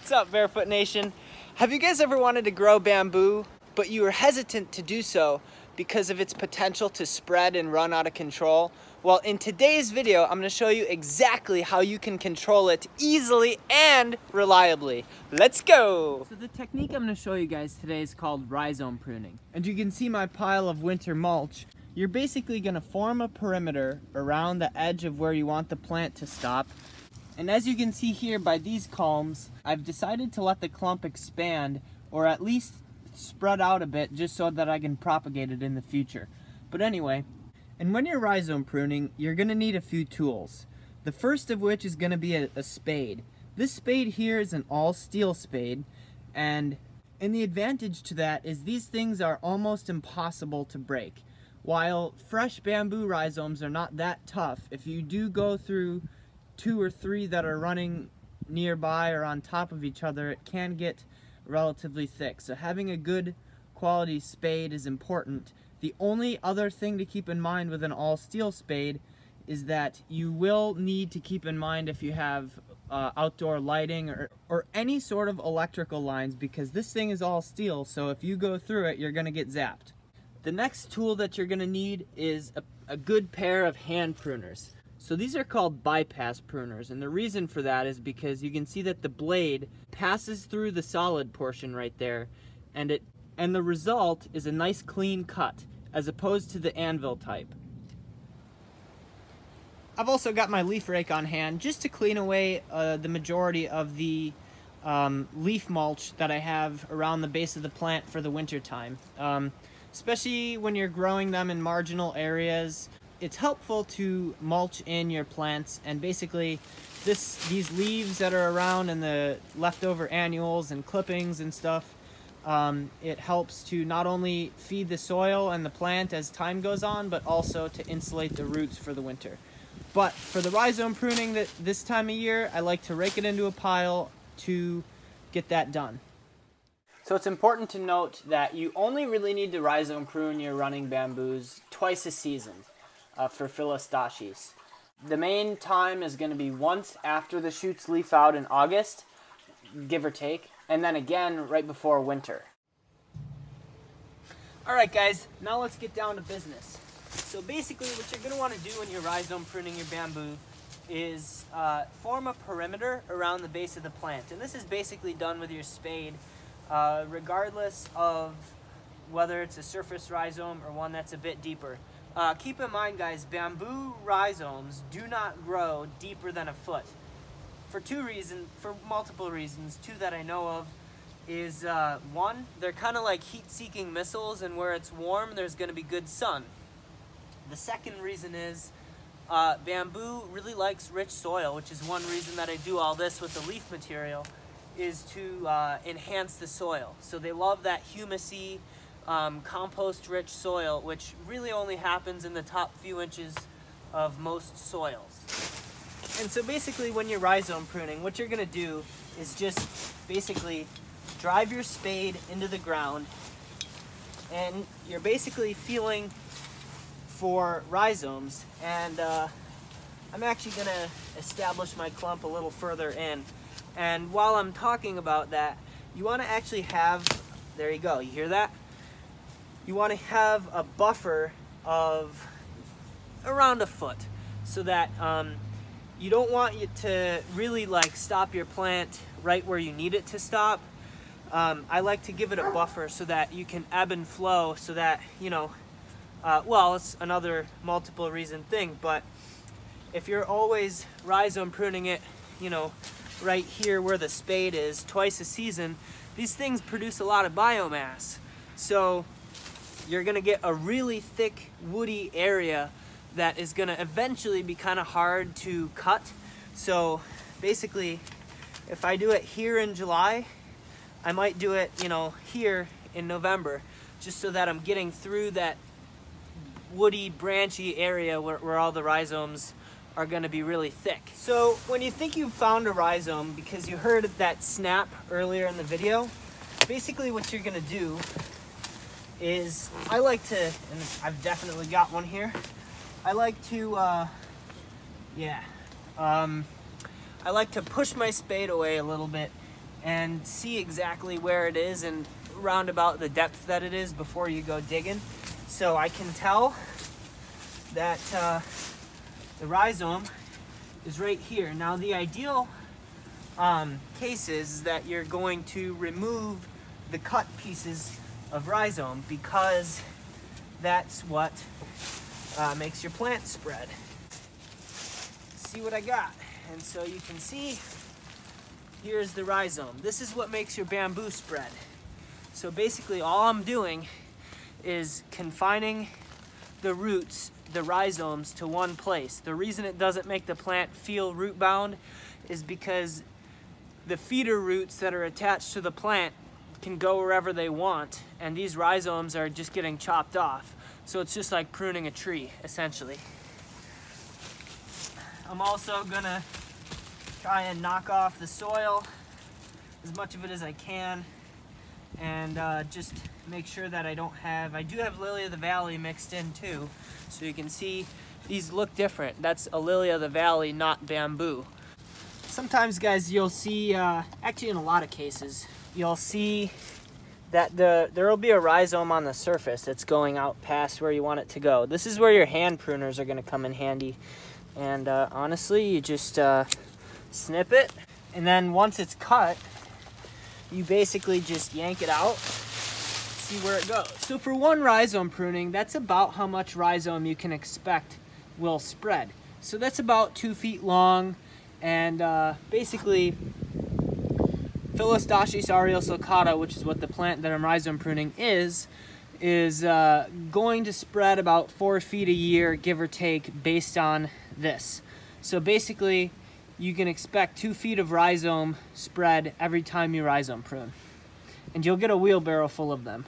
What's up, Barefoot Nation? Have you guys ever wanted to grow bamboo, but you were hesitant to do so because of its potential to spread and run out of control? Well, in today's video, I'm going to show you exactly how you can control it easily and reliably. Let's go! So the technique I'm going to show you guys today is called rhizome pruning. And you can see my pile of winter mulch. You're basically going to form a perimeter around the edge of where you want the plant to stop. And as you can see here by these culms, I've decided to let the clump expand, or at least spread out a bit, just so that I can propagate it in the future. But anyway, and when you're rhizome pruning, you're going to need a few tools. The first of which is going to be a spade. This spade here is an all steel spade, and the advantage to that is these things are almost impossible to break. While fresh bamboo rhizomes are not that tough, if you do go through 2 or 3 that are running nearby or on top of each other, it can get relatively thick. So having a good quality spade is important. The only other thing to keep in mind with an all steel spade is that you will need to keep in mind if you have outdoor lighting or any sort of electrical lines, because this thing is all steel, so if you go through it, you're going to get zapped. The next tool that you're going to need is a good pair of hand pruners. So these are called bypass pruners, and the reason for that is because you can see that the blade passes through the solid portion right there, and the result is a nice clean cut, as opposed to the anvil type. I've also got my leaf rake on hand just to clean away the majority of the leaf mulch that I have around the base of the plant for the winter time. Especially when you're growing them in marginal areas, it's helpful to mulch in your plants, and basically these leaves that are around and the leftover annuals and clippings and stuff, it helps to not only feed the soil and the plant as time goes on, but also to insulate the roots for the winter. But for the rhizome pruning this time of year, I like to rake it into a pile to get that done. So it's important to note that you only really need to rhizome prune your running bamboos twice a season. For Philostachys. The main time is going to be once after the shoots leaf out in August, give or take, and then again right before winter. Alright guys, now let's get down to business. So basically what you're going to want to do when you're rhizome pruning your bamboo is form a perimeter around the base of the plant. And this is basically done with your spade, regardless of whether it's a surface rhizome or one that's a bit deeper. Keep in mind, guys, bamboo rhizomes do not grow deeper than a foot. For multiple reasons. 2 that I know of is, 1, they're kind of like heat-seeking missiles, and where it's warm, there's going to be good sun. The second reason is, bamboo really likes rich soil, which is one reason that I do all this with the leaf material, is to enhance the soil. So they love that humusy, compost-rich soil, which really only happens in the top few inches of most soils. And so basically when you're rhizome pruning, what you're going to do is just basically drive your spade into the ground, and you're basically feeling for rhizomes. And I'm actually going to establish my clump a little further in. And while I'm talking about that, you want to actually have, there you go, you hear that? You want to have a buffer of around a foot, so that you don't want you to really like stop your plant right where you need it to stop. I like to give it a buffer so that you can ebb and flow, so that, you know, well, it's another multiple reason thing, but if you're always rhizome pruning it, you know, right here where the spade is twice a season, these things produce a lot of biomass. So you're going to get a really thick woody area that is going to eventually be kind of hard to cut. So basically, if I do it here in July, I might do it, you know, here in November, just so that I'm getting through that woody, branchy area where all the rhizomes are going to be really thick. So when you think you've found a rhizome, because you heard that snap earlier in the video, basically what you're going to do is, I like to, and I've definitely got one here, I like to, I like to push my spade away a little bit and see exactly where it is and round about the depth that it is before you go digging. So I can tell that the rhizome is right here. Now the ideal case is that you're going to remove the cut pieces of rhizome, because that's what makes your plant spread. See what I got? And so you can see, here's the rhizome. This is what makes your bamboo spread. So basically all I'm doing is confining the roots, the rhizomes, to one place. The reason it doesn't make the plant feel root bound is because the feeder roots that are attached to the plant can go wherever they want, and these rhizomes are just getting chopped off. So it's just like pruning a tree, essentially. I'm also gonna try and knock off the soil, as much of it as I can, and just make sure that I do have lily of the valley mixed in too, so you can see these look different. That's a lily of the valley, not bamboo. Sometimes, guys, you'll see, actually in a lot of cases, you'll see that there will be a rhizome on the surface that's going out past where you want it to go. This is where your hand pruners are going to come in handy. And honestly, you just snip it, and then once it's cut, you basically just yank it out, see where it goes. So for one rhizome pruning, that's about how much rhizome you can expect will spread. So that's about 2 feet long, and basically Philostachys areosulcata, which is what the plant that I'm rhizome pruning is going to spread about 4 feet a year, give or take, based on this. So basically, you can expect 2 feet of rhizome spread every time you rhizome prune. And you'll get a wheelbarrow full of them.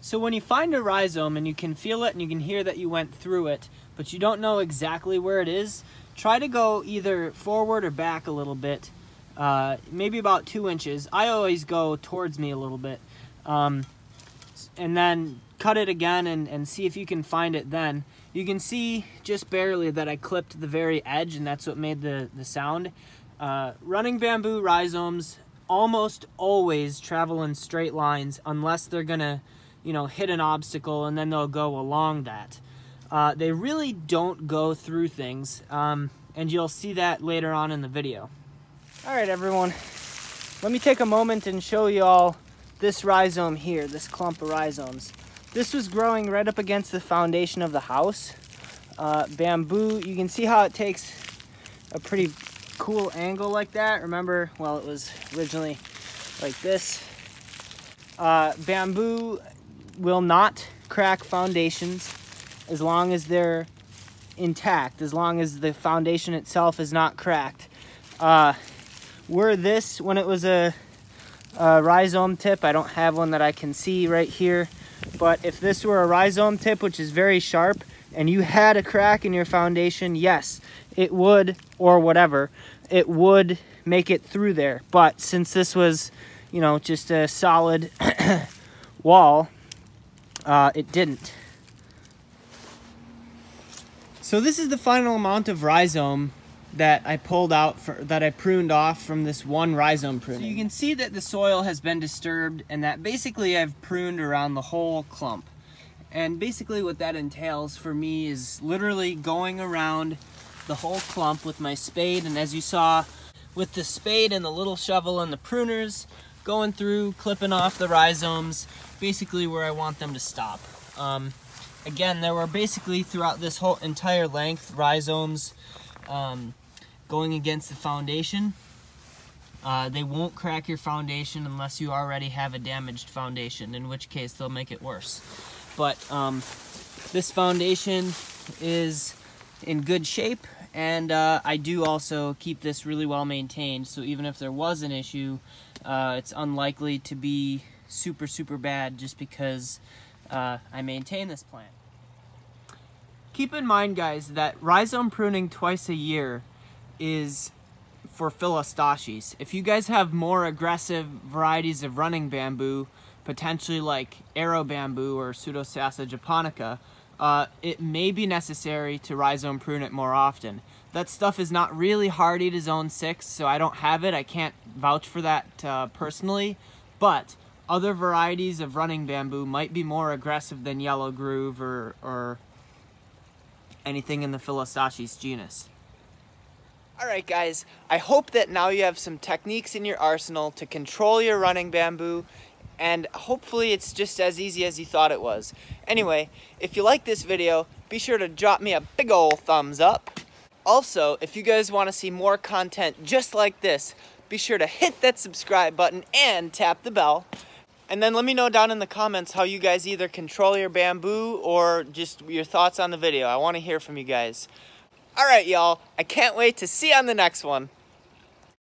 So when you find a rhizome and you can feel it and you can hear that you went through it, but you don't know exactly where it is, try to go either forward or back a little bit, maybe about 2 inches. I always go towards me a little bit. And then cut it again and see if you can find it then. You can see just barely that I clipped the very edge, and that's what made the sound. Running bamboo rhizomes almost always travel in straight lines unless they're gonna, hit an obstacle, and then they'll go along that. They really don't go through things, and you'll see that later on in the video. All right, everyone, let me take a moment and show you all this rhizome here, this clump of rhizomes. This was growing right up against the foundation of the house. Bamboo, you can see how it takes a pretty cool angle like that. Remember, well, it was originally like this. Bamboo will not crack foundations as long as they're intact, as long as the foundation itself is not cracked. When it was a rhizome tip, I don't have one that I can see right here, but if this were a rhizome tip, which is very sharp, and you had a crack in your foundation, yes, it would, or whatever, it would make it through there. But since this was, just a solid wall, it didn't. So this is the final amount of rhizome that I pulled out, that I pruned off from this one rhizome pruning. So you can see that the soil has been disturbed, and that basically I've pruned around the whole clump. And basically what that entails for me is literally going around the whole clump with my spade, and as you saw with the spade and the little shovel and the pruners, going through, clipping off the rhizomes, basically where I want them to stop. Again, there were basically throughout this whole entire length rhizomes going against the foundation. They won't crack your foundation unless you already have a damaged foundation, in which case they'll make it worse. But this foundation is in good shape, and I do also keep this really well maintained, so even if there was an issue, it's unlikely to be super, super bad just because I maintain this plant. Keep in mind, guys, that rhizome pruning twice a year is for Philostachys. If you guys have more aggressive varieties of running bamboo, potentially like arrow bamboo or Pseudosassa japonica, it may be necessary to rhizome prune it more often. That stuff is not really hardy to zone 6, so I don't have it. I can't vouch for that personally, but other varieties of running bamboo might be more aggressive than yellow groove or anything in the Philostachys genus. Alright guys, I hope that now you have some techniques in your arsenal to control your running bamboo, and hopefully it's just as easy as you thought it was. Anyway, if you like this video, be sure to drop me a big ol' thumbs up. Also, if you guys want to see more content just like this, be sure to hit that subscribe button and tap the bell. And then let me know down in the comments how you guys either control your bamboo or just your thoughts on the video. I want to hear from you guys. Alright y'all, I can't wait to see you on the next one.